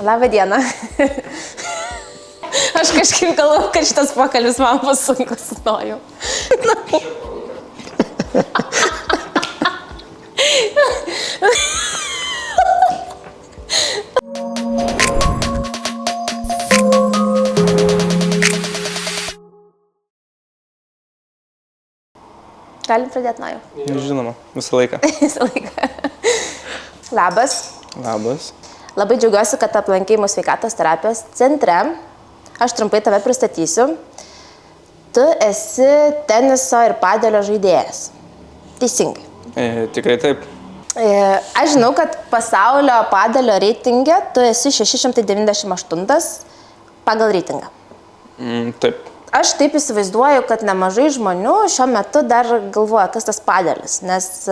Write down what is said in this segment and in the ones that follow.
Labą dieną. Aš kažkaip galvoju, kad šitas pokalbis man bus sunkus, noriu. Galim pradėti nuo jau. Žinoma, visą laiką. Visą laiką. Labas. Labas. Labai džiaugiuosi, kad aplankai mūsų sveikatos terapijos centre. Aš trumpai tave pristatysiu. Tu esi teniso ir padelio žaidėjas. Teisingai. Tikrai taip. Aš žinau, kad pasaulio padelio reitinge tu esi 698 pagal reitingą. Taip. Aš taip įsivaizduoju, kad nemažai žmonių šiuo metu dar galvoja, kas tas padelis, nes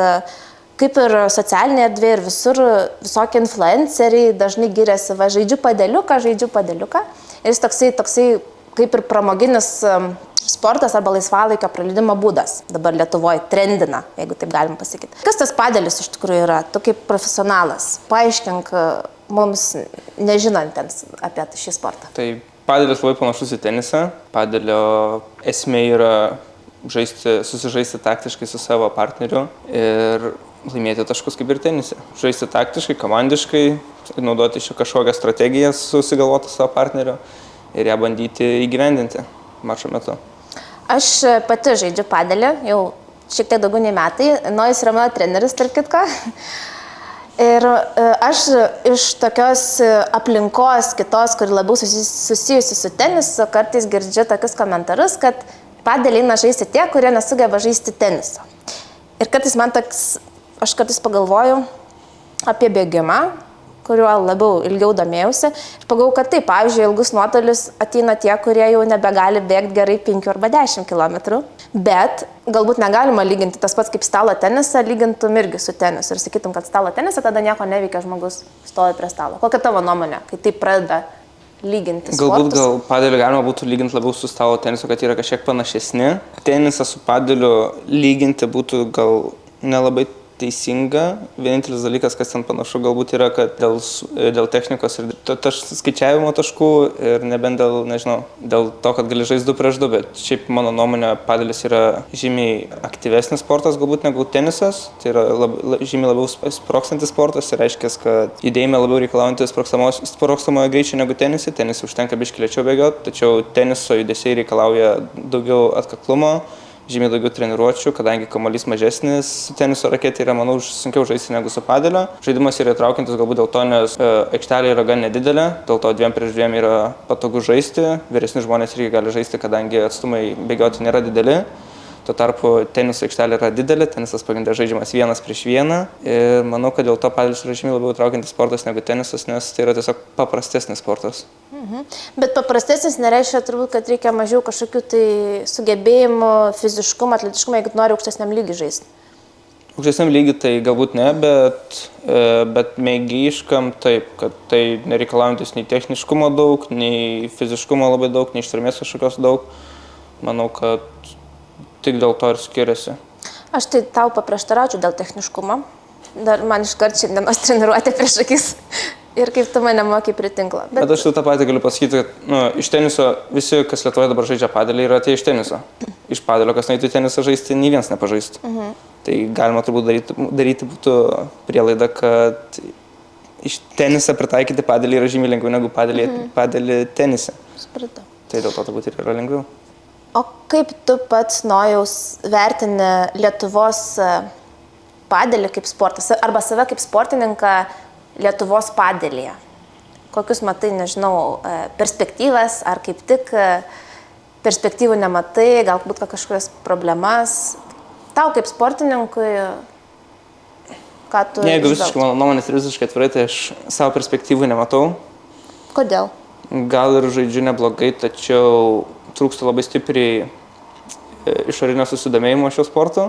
kaip ir socialinėje erdvėje ir visur visokie influenceriai dažnai giriasi, va, žaidžiu padeliuką. Ir jis toksai kaip ir pramoginis sportas arba laisvalaikio praleidimo būdas. Dabar Lietuvoje trendina, jeigu taip galim pasakyti. Kas tas padelis iš tikrųjų yra? Tu kaip profesionalas, paaiškink mums nežinantiems apie šį sportą. Tai padelis labai panašus į tenisą. Padelio esmė yra susižaisti taktiškai su savo partneriu ir laimėti taškus kaip ir tenise. Žaisti taktiškai, komandiškai, naudoti kažkokią strategiją susigalvoti savo partneriu ir ją bandyti įgyvendinti mačo metu. Aš pati žaidžiu padelį, jau šiek tiek daugiau nei metai. Nojus yra mano treneris, tarp kitko. Ir aš iš tokios aplinkos kitos, kuri labiau susijusi su tenisu, kartais girdžiu tokius komentarus, kad padelį eina žaisti tie, kurie nesugeba žaisti teniso. Ir kartais aš kartais pagalvoju apie bėgimą, kuriuo labiau ilgiau domėjausi. Ir pagalvoju, kad taip, pavyzdžiui, ilgus nuotolius ateina tie, kurie jau nebegali bėgti gerai 5 arba 10 km. Bet galbūt negalima lyginti tas pats kaip stalo tenisą, lygintum irgi su tenisu. Ir sakytum, kad stalo tenisą tada nieko neveikia, žmogus stovi prie stalo. Kokia tavo nuomonė, kai taip pradeda lyginti sportus? Galbūt gal padelį galima būtų lyginti labiau su stalo tenisu, kad yra kažkiek panašesni. Tenisą su padeliu lyginti būtų gal nelabai teisinga. Vienintelis dalykas, kas ten panašu, galbūt yra, kad dėl technikos ir skaičiavimo taškų ir nebent dėl to, kad gali žaisti 2 prieš 2, bet šiaip mano nuomonė padelis yra žymiai aktyvesnis sportas galbūt negu tenisas. Tai yra žymiai labiau sprogstantis sportas ir reiškia, kad judėjime labiau reikalaujantis sprogstamojo greičio negu tenisai. Tenisai užtenka biškį lėčiau bėgioti, tačiau teniso judesiai reikalauja daugiau atkaklumo, žymiai daugiau treniruočių, kadangi kamuolys mažesnis su teniso raketė yra, manau, sunkiau žaisti negu su padelio. Žaidimas yra įtraukiantis galbūt dėl to, nes aikštelė yra gan nedidelė, dėl to 2 prieš 2 yra patogu žaisti, vyresni žmonės irgi gali žaisti, kadangi atstumai bėgioti nėra dideli. Tuo tarpu teniso aikštelė yra didelė, tenisas pagrindė žaidžiamas 1 prieš 1 ir manau, kad dėl to padelis yra žymiai labiau įtraukiantis sportas negu tenisas, nes tai yra tiesiog paprastesnis sportas. Bet paprastesnis nereiškia turbūt, kad reikia mažiau kažkokių tai sugebėjimų, fiziškumo, atletiškumo, jeigu nori aukštesniam lygiui žaisti. Aukštesniam lygiui tai galbūt ne, bet mėgėjiškam taip, kad tai nereikalaujantis nei techniškumo daug, nei fiziškumo labai daug, nei ištvermės kažkokios daug. Manau, kad tik dėl to ir skiriasi. Aš tai tau paprieštaraučiau dėl techniškumo. Dar man iškart šiandienos treniruotė prieš akis. Ir kaip tu mane mokai prie tinklo. Bet aš tą patį galiu pasakyti, kad iš teniso visi, kas Lietuvoje dabar žaidžia padelį, yra atėję iš teniso. Iš padelio, kas nueitų į tenisą žaisti, nei vienas nepažaistų. Tai galima turbūt daryti būtų prielaidą, kad iš tenisą pritaikyti padelį yra žymiai lengviau negu padelį tenise. Supratau. Tai dėl to turbūt ir yra lengviau. O kaip tu pats, Nojaus, vertini Lietuvos padelį kaip sportas arba save kaip sportininką Lietuvos padelyje? Kokius matai, nežinau, perspektyvas ar kaip tik perspektyvų nematai, galbūt kažkokias problemas? Tau kaip sportininkui, ką tu... Jeigu visiškai mano nuomonės ir visiškai atvirai, tai aš savo perspektyvų nematau. Kodėl? Gal ir žaidžiu neblogai, tačiau trūksta labai stipriai išorinio susidomėjimo šio sporto.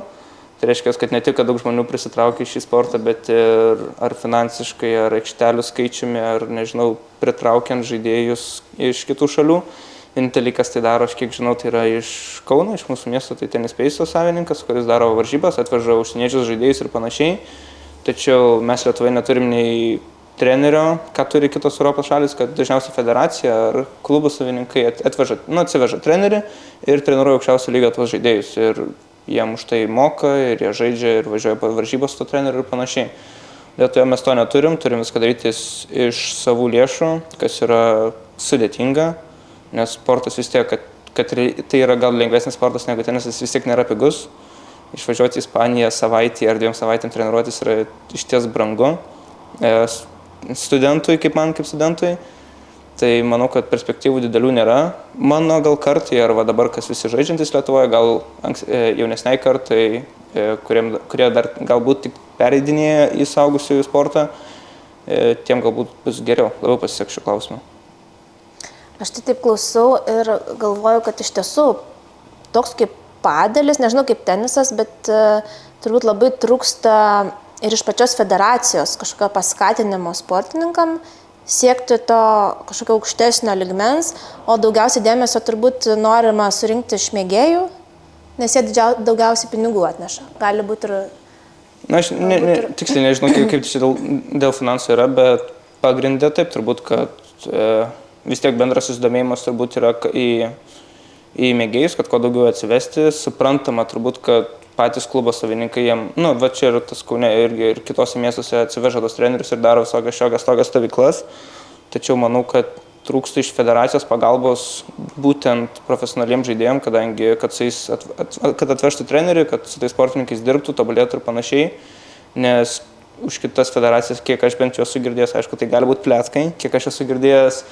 Tai reiškia, kad ne tik, kad daug žmonių prisitraukia į šį sportą, bet ir ar finansiškai, ar aikštelių skaičiumi, ar, nežinau, pritraukiant žaidėjus iš kitų šalių. Vienintelis, kas tai daro, aš kiek žinau, tai yra iš Kauno, iš mūsų miesto, tai Tennis Pace savininkas, kuris daro varžybas, atveža užsieniečius žaidėjus ir panašiai. Tačiau mes Lietuvoje neturim nei trenerio, ką turi kitos Europos šalis, kad dažniausiai federacija ar klubų savininkai atsiveža trenerį ir treniruoja aukščiausio lygio tuos žaidėjus. Ir jiem už tai moka, ir jie žaidžia, ir važiuoja po varžybos su to treneriu ir panašiai. Lietuvoje mes to neturim viską daryti iš savų lėšų, kas yra sudėtinga, nes sportas vis tiek, kad tai yra gal lengvesnis sportas negu tenisas, vis tiek nėra pigus. Išvažiuoti į Ispaniją savaitį ar 2 savaitėm treniruotis yra išties brangu studentui, kaip studentui. Tai manau, kad perspektyvų didelių nėra. Mano gal kartai, arba dabar kas visi žaidžiantys Lietuvoje, gal jaunesniai kartai, kurie dar galbūt tik pereidinėja į suaugusiųjų sportą, tiem galbūt bus geriau, labiau pasiseks šių klausimų. Aš tai taip klausau ir galvoju, kad iš tiesų toks kaip padelis, nežinau kaip tenisas, bet turbūt labai trūksta ir iš pačios federacijos kažkokio paskatinimo sportininkam siekti to kažkokio aukštesnio ligmens, o daugiausiai dėmesio turbūt norima surinkti iš mėgėjų, nes jie daugiausiai pinigų atneša. Gali būti ir... Na, aš tiksliai nežinau, kaip čia dėl finansų yra, bet pagrindė taip turbūt, kad vis tiek bendras susidomėjimas turbūt yra į mėgėjus, kad kuo daugiau atsivesti. Suprantama turbūt, kad patys klubo savininkai jiem, va čia ir tas Kaune irgi ir kitose miestuose atsiveža tos trenerius ir daro visokias tokias stovyklas. Tačiau manau, kad trūksta iš federacijos pagalbos būtent profesionaliems žaidėjams, kadangi kad atvežtų trenerių, kad su tais sportininkais dirbtų, tobulėtų ir panašiai. Nes už kitas federacijas, kiek aš bent jau esu girdėjęs, aišku, tai gali būti pleckai, kiek aš esu girdėjęs,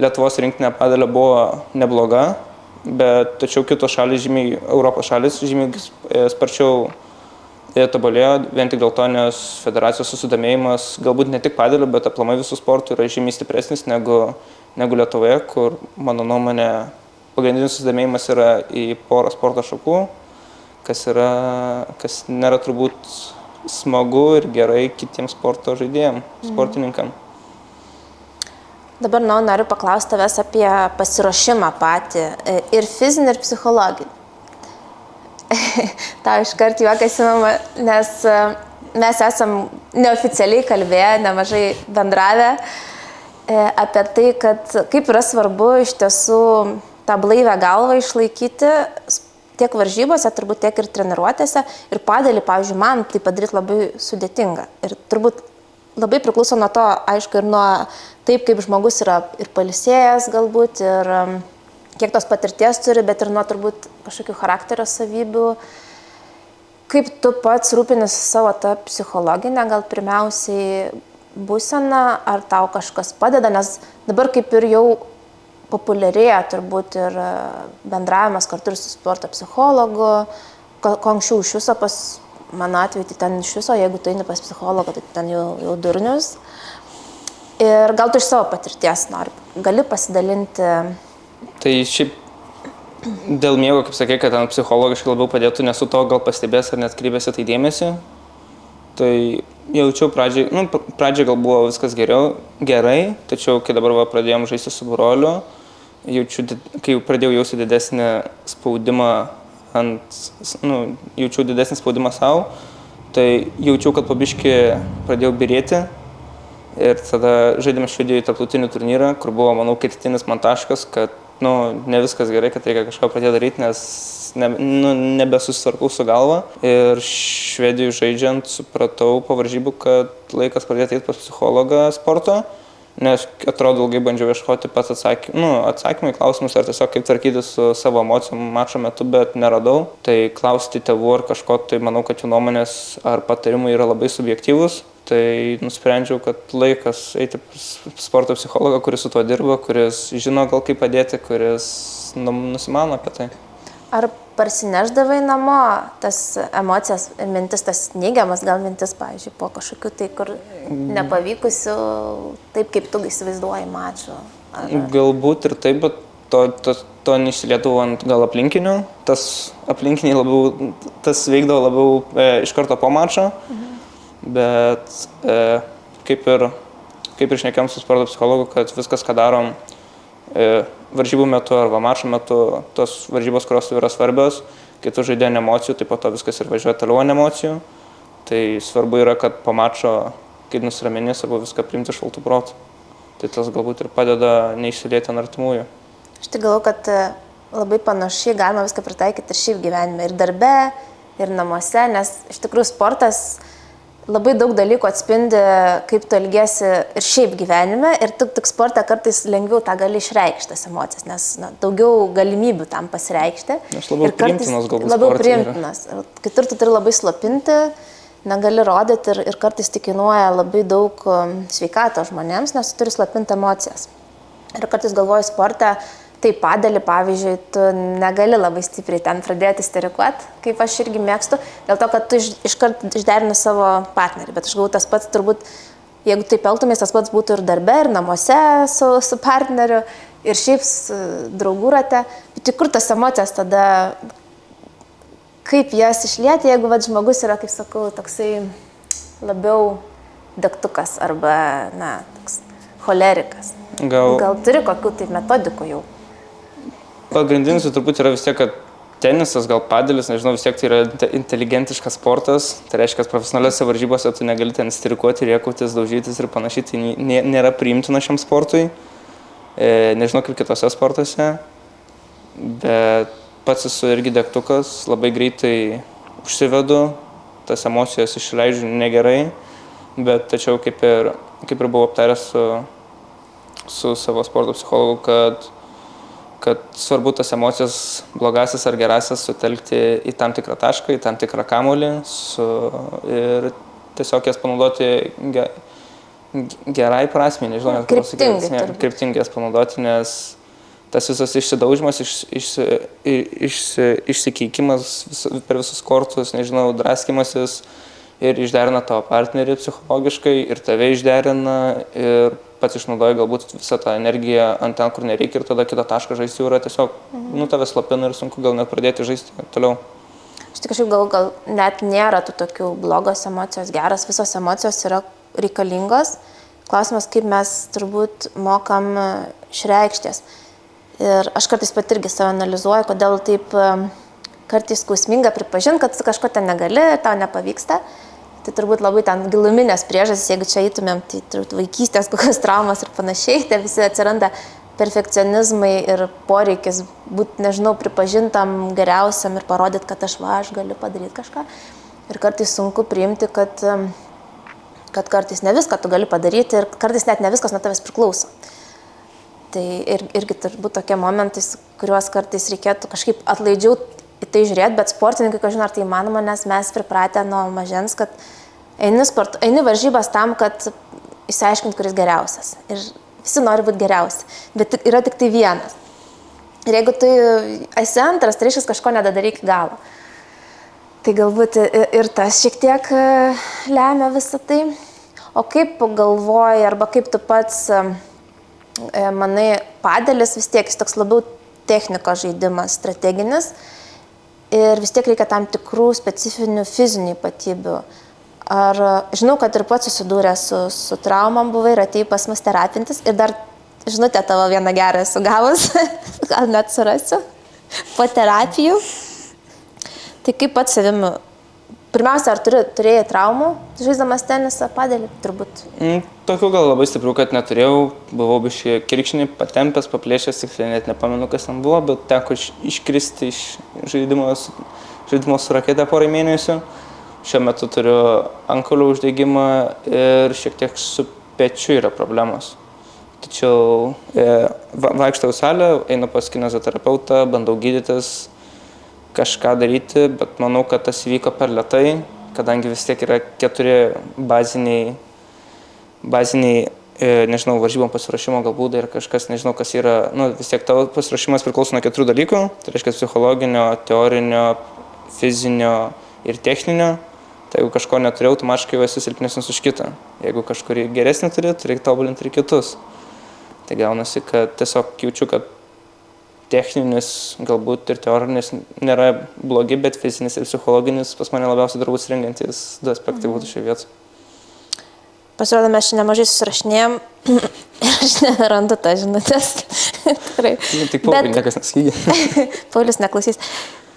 Lietuvos rinktinė padelio buvo nebloga, bet tačiau kitos šalis, Europos šalis žymiai sparčiau tobulėjo, vien tik dėl to, nes federacijos susidomėjimas galbūt ne tik padelio, bet aplamai visų sportų yra žymiai stipresnis negu Lietuvoje, kur, mano nuomonė, pagrindinis susidomėjimas yra į porą sporto šakų, kas nėra turbūt smagu ir gerai kitiems sporto žaidėjams, sportininkam. Dabar noriu paklausti tavęs apie pasiruošimą patį, ir fizinį, ir psichologinį. Tau iškart juokas įmama, nes mes esam neoficialiai kalbėję, nemažai bendravę apie tai, kad kaip yra svarbu iš tiesų tą blaivę galvą išlaikyti tiek varžybose, turbūt tiek ir treniruotėse. Ir padelį, pavyzdžiui, man tai padaryti labai sudėtinga. Ir turbūt labai priklauso nuo to, aišku, ir nuo taip, kaip žmogus yra ir pailsėjęs galbūt, ir kiek tos patirties turi, bet ir nuo turbūt kažkokių charakterio savybių. Kaip tu pats rūpinies savo tą psichologinę, gal pirmiausiai būseną, ar tau kažkas padeda, nes dabar kaip ir jau populiarėja turbūt ir bendravimas kartu ir su sporto psichologu, ko anksčiau iš viso mano atveju, tai ten iš viso, jeigu tu eini pas psichologą, tai ten jau durnius. Ir gal tu iš savo patirties gali pasidalinti? Tai šiaip dėl miego, kaip sakai, kad ten psichologiškai labiau padėtų, nesu to gal pastebės ar net kreipėsi tai dėmesį. Tai jaučiau pradžiai gal buvo viskas gerai, tačiau kai dabar pradėjom žaisti su broliu, kai pradėjau jausti didesnį spaudimą jaučiau didesnį spaudimą savo, tai jaučiau, kad po biškį pradėjau birėti ir tada žaidėme Švedijoje tarptautinį turnyrą, kur buvo, manau, kritinis man taškas, kad ne viskas gerai, kad reikia kažką pradėti daryti, nes nebesusitvarkau su galva. Ir Švedijoje žaidžiant supratau po varžybų, kad laikas pradėti eiti pas psichologą sporto, nes atrodo ilgai bandžiau ieškoti pats atsakymą į klausimus ar tiesiog kaip tvarkyti su savo emocijom mačo metu, bet neradau. Tai klausti tėvų ar kažko, tai manau, kad jų nuomonės ar patarimai yra labai subjektyvūs. Tai nusprendžiau, kad laikas eiti pas sporto psichologą, kuris su tuo dirba, kuris žino gal kaip padėti, kuris nusimano apie tai. Ar parsineždavai namo tas emocijas, mintis, tas neigiamas gal mintis, pavyzdžiui, po kažkokių tai, kur nepavykusių, taip kaip tu įsivaizduoji mačų? Galbūt ir taip, bet to neišsiliedavo ant gal aplinkinių. Tas aplinkiniai labiau, tas veikdavo labiau iš karto po mačo, bet kaip ir šnekėjom su sporto psichologu, kad viskas, ką darom varžybų metu arba mačo metu, tos varžybos, kurios yra svarbios, kai tu žaidė ant emocijų, tai po to viskas ir važiuoja toliau ant emocijų. Tai svarbu yra, kad po mačo kai nusiraminės arba viską priimti šaltų protų. Tai tas galbūt ir padeda neišsilieti ant artimųjų. Aš tik galvoju, kad labai panašiai galima viską pritaikyti ir šiaip gyvenime, ir darbe, ir namuose, nes iš tikrųjų sportas labai daug dalykų atspindi, kaip tu elgiesi ir šiaip gyvenime, ir tik sporte kartais lengviau tą gali išreikšti tas emocijas, nes daugiau galimybių tam pasireikšti. Aš labiau priimtinas galbūt labiau sporte priimtinas. Kitur tu turi labai slopinti, negali rodyti ir kartais tai kainuoja labai daug sveikato žmonėms, nes tu turi slopinti emocijas. Ir kartais galvoju sporte, tai padelį, pavyzdžiui, tu negali labai stipriai ten pradėti isterikuoti, kaip aš irgi mėgstu, dėl to, kad tu iškart išderini savo partnerį. Bet aš galvoju, tas pats turbūt, jeigu taip elgtumės, tas pats būtų ir darbe, ir namuose su partneriu, ir šiaip draugų rate. Bet tik kur tas emocijas tada, kaip jas išlieti, jeigu žmogus yra, kaip sakau, toksai labiau degtukas arba, toks cholerikas. Gal turi kokių tai metodikų jau? Pagrindinis turbūt yra vis tiek, kad tenisas, gal padelis, nežinau, vis tiek tai yra inteligentiškas sportas. Tai reiškia, kad profesionaliuose varžybose tu negali ten strikuoti, rėkautis, daužytis ir panašiai. Tai nėra priimtina šiam sportui. Nežinau, kaip kitose sportuose. Bet pats esu irgi degtukas, labai greitai užsivedu, tas emocijas išleidžiu negerai. Bet tačiau kaip ir buvau aptaręs su savo sporto psichologu, kad svarbu tas emocijas, blogasis ar gerasis, sutelkti į tam tikrą tašką, į tam tikrą kamuolį ir tiesiog jas panaudoti gerai prasmei, nežinau, kryptingai jas panaudoti, nes tas visas išsidaužimas, išsikeikimas per visus kortus, nežinau, draskimasis ir išderina tavo partnerį psichologiškai ir tave išderina ir pats išnaudoji galbūt visą tą energiją ant ten, kur nereikia ir tada kitą tašką žaisti jau yra tiesiog, tave slopina ir sunku gal net pradėti žaisti toliau. Aš tik kažkaip gal net nėra tų tokių blogos emocijos, geras, visos emocijos yra reikalingos. Klausimas, kaip mes turbūt mokam išreikštis. Ir aš kartais pat irgi save analizuoju, kodėl taip kartais skausminga pripažinti, kad tu kažko ten negali, tau nepavyksta. Tai turbūt labai ten giluminės priežastys, jeigu čia eitumėm, tai vaikystės kokios traumas ir panašiai, tai visi atsiranda perfekcionizmai ir poreikis būti, nežinau, pripažintam geriausiam ir parodyti, kad aš galiu padaryti kažką. Ir kartais sunku priimti, kad kartais ne viską tu gali padaryti ir kartais net ne viskas nuo tavęs priklauso. Tai irgi turbūt tokie momentai, kuriuos kartais reikėtų kažkaip atlaidžiau į tai žiūrėti, bet sportininkai, kažin ar tai įmanoma, nes mes pripratę nuo mažens, kad eini varžybas tam, kad išsiaiškint, kuris geriausias. Ir visi nori būti geriausi, bet yra tik tai vienas. Ir jeigu tu esi antras, tai reiškia kažko nedadarai iki galo. Tai galbūt ir tas šiek tiek lemia visą tai. O kaip galvoji, arba kaip tu pats manai, padelis vis tiek, jis toks labiau technikos žaidimas, strateginis. Ir vis tiek reikia tam tikrų specifinių fizinių ypatybių. Ar žinau, kad ir pats susidūrė su traumam buvai ir atėjai pas mus terapintis ir dar žinutę tavo vieną gerą esu gavus, gal net surasiu, po terapijų. Tai kaip pats savimi, pirmiausia, ar turėjai traumų, žaisdamas tenisą, padelį, turbūt? Tokių gal labai stiprių, kad neturėjau, buvau biškai kirkšnį, patempęs, paplėšęs, tiksliai net nepamenu, kas ten buvo, bet teko iškristi iš žaidimo su rakete porai mėnesių. Šiuo metu turiu antkaulių uždegimą ir šiek tiek su pečiu yra problemos. Tačiau vaikštau į salę, einu pas kineziterapeutą, bandau gydytis, kažką daryti, bet manau, kad tas įvyko per lėtai, kadangi vis tiek yra 4 baziniai, nežinau, varžybom pasiruošimo galbūt ir kažkas, nežinau, kas yra, vis tiek tavo pasiruošimas priklauso nuo 4 dalykų, tai reiškia psichologinio, teorinio, fizinio ir techninio. Tai jeigu kažko neturi, automatiškai jau esi silpnesnis už kitą. Jeigu kažkurį geresnį turi, tai reikia tobulinti ir kitus. Tai gaunasi, kad tiesiog jaučiu, kad techninis, galbūt ir teorinis nėra blogi, bet fizinis ir psichologinis pas mane labiausiai turbūt stringantis 2 aspektai būtų šioje vietoje. Pasirodo, mes šiandien nemažai susirašinėjom ir aš nerandu tą žinutės. Tikrai. Tik Paulius niekas neskygė. Paulius neklausys.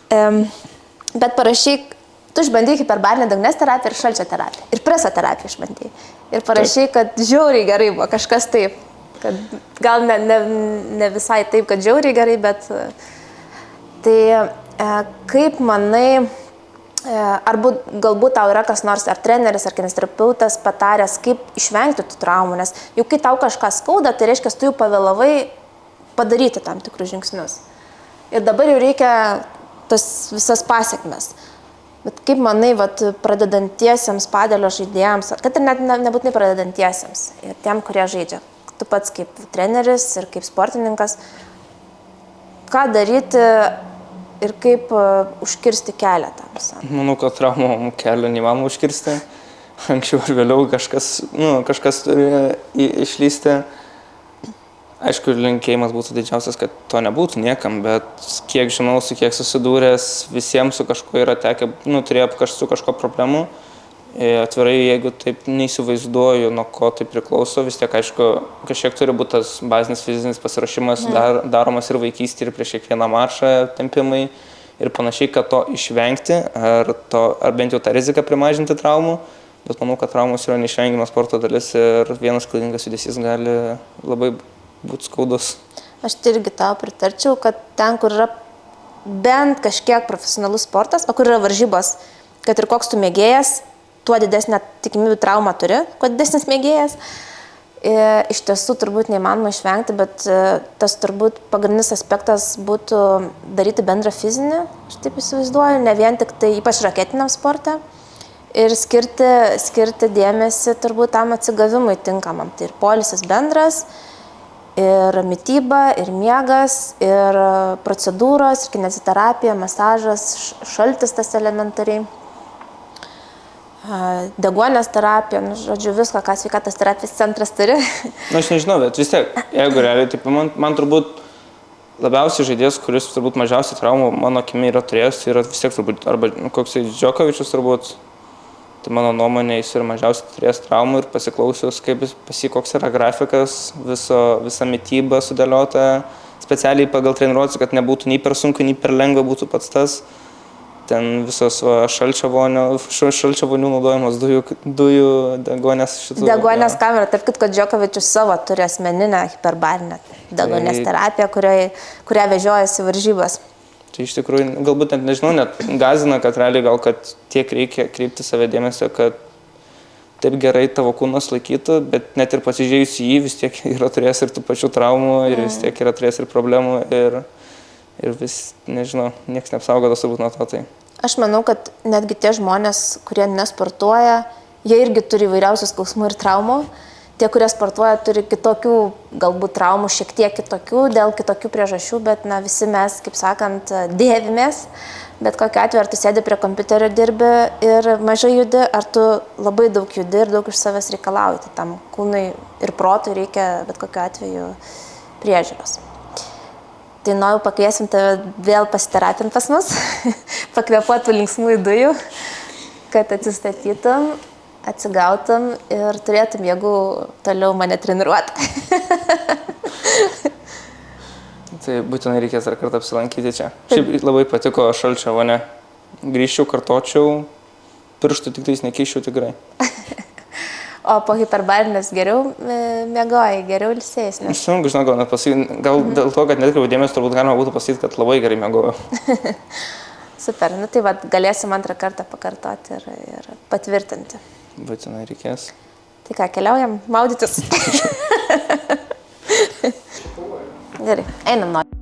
Bet parašyk tu išbandyk hiperbarinę deguonies terapiją ir šalčio terapiją. Ir preso terapiją išbandyk. Ir parašai, kad žiauriai gerai buvo, kažkas taip. Kad gal ne visai taip, kad žiauriai gerai, bet tai kaip manai, galbūt tau yra kas nors, ar treneris, ar kineziterapeutas pataręs, kaip išvengti tų traumų, nes jau kai tau kažką skauda, tai reiškia, tu jau pavėlavai padaryti tam tikrus žingsnius. Ir dabar jau reikia tas visas pasiekmes. Bet kaip manai, pradedantiesiems padelio žaidėjams, kad ir nebūtinai pradedantiesiems, ir tiem, kurie žaidžia, tu pats kaip treneris ir kaip sportininkas, ką daryti ir kaip užkirsti kelią tam visam? Manau, kad traumų kelio neįmanoma užkirsti. Anksčiau ar vėliau kažkas turi išlysti. Aišku, linkėjimas būtų didžiausias, kad to nebūtų niekam, bet kiek žinau, su kiek susidūręs, visiems su kažkuo yra tekę, turėjo su kažko problemų. Atvirai, jeigu taip neįsivaizduoju, nuo ko tai priklauso, vis tiek, aišku, kažkiek turi būti tas bazinis fizinis pasiruošimas daromas ir vaikystėje, ir prieš kiekvieną mačą, tempimai ir panašiai, kad to išvengti, ar bent jau tą riziką primažinti traumų, bet manau, kad traumos yra neišvengiama sporto dalis ir vienas klaidingas judesys gali labai būti skaudus. Aš irgi tau pritarčiau, kad ten, kur yra bent kažkiek profesionalus sportas, o kur yra varžybos, kad ir koks tu mėgėjas, tuo didesnę tikimybę traumą turi, kuo didesnis mėgėjas. Iš tiesų turbūt neįmanoma išvengti, bet tas turbūt pagrindinis aspektas būtų daryti bendrą fizinį, aš taip įsivaizduoju, ne vien tik tai ypač raketiniam sporte, ir skirti dėmesį turbūt tam atsigavimui tinkamam. Tai ir poilsis bendras, ir mityba, ir miegas, ir procedūros, ir kineziterapija, masažas, šaltis tas elementariai. Deguonies terapija, žodžiu, viską, ką sveikatos terapijos centras turi. Aš nežinau, bet vis tiek, jeigu realiai, tai man turbūt labiausiai žaidėjas, kuris turbūt mažiausiai traumų mano akimi yra turėjęs, tai yra vis tiek turbūt, arba koks Djokovičius turbūt, tai mano nuomonė, jis yra mažiausiai turėjęs traumų ir pasiklausius, koks yra grafikas, visa mityba sudėliota, specialiai pagal treniruotės, kad nebūtų nei per sunku, nei per lengva būtų pats tas. Ten visos šalčio vonių naudojimas, dujų, deguonės šitų. Deguonės kamera, tarp kitko Djokovičius savo turi asmeninę hiperbarinę deguonės terapiją, kurią vežiojasi varžybas. Tai iš tikrųjų, galbūt net nežinau, net gazina, kad realiai gal, kad tiek reikia kreipti save dėmesio, kad taip gerai tavo kūnas laikytų, bet net ir pasižiūrėjus į jį vis tiek yra turėjęs ir tų pačių traumų ir vis tiek yra turėjęs ir problemų ir vis, nežinau, niekas neapsaugotas turbūt nuo to. Tai. Aš manau, kad netgi tie žmonės, kurie nesportuoja, jie irgi turi įvairiausių skausmų ir traumų. Tie, kurie sportuoja, turi kitokių, galbūt traumų, šiek tiek kitokių, dėl kitokių priežasčių, bet visi mes, kaip sakant, dėvimės. Bet kokiu atveju, ar tu sėdi prie kompiuterio, dirbi ir mažai judi, ar tu labai daug judi ir daug iš savęs reikalauji. Tai tam kūnui ir protui reikia bet kokiu atveju priežiūros. Tai noriu pakviesim tave vėl pasiterapinti pas mus, pakvėpuotų linksmųjų dujų, kad atsistatytum, atsigautum ir turėtum jėgų toliau mane treniruoti. Tai būtinai reikės dar kartą apsilankyti čia. Šiaip labai patiko šalčio vonia. Grįžčiau, kartočiau, pirštų tik tais nekeiščiau tikrai. O po hiperbarinės geriau miegojai, geriau ilsėjais? Aš sunku, žinau, gal net pasakyti, gal dėl to, kad netkreipiau dėmesio, turbūt galima būtų pasakyti, kad labai gerai miegojau. Super, tai galėsim antrą kartą pakartoti ir patvirtinti. Būtinai reikės. Tai ką, keliaujam maudytis? Gerai, einam nori.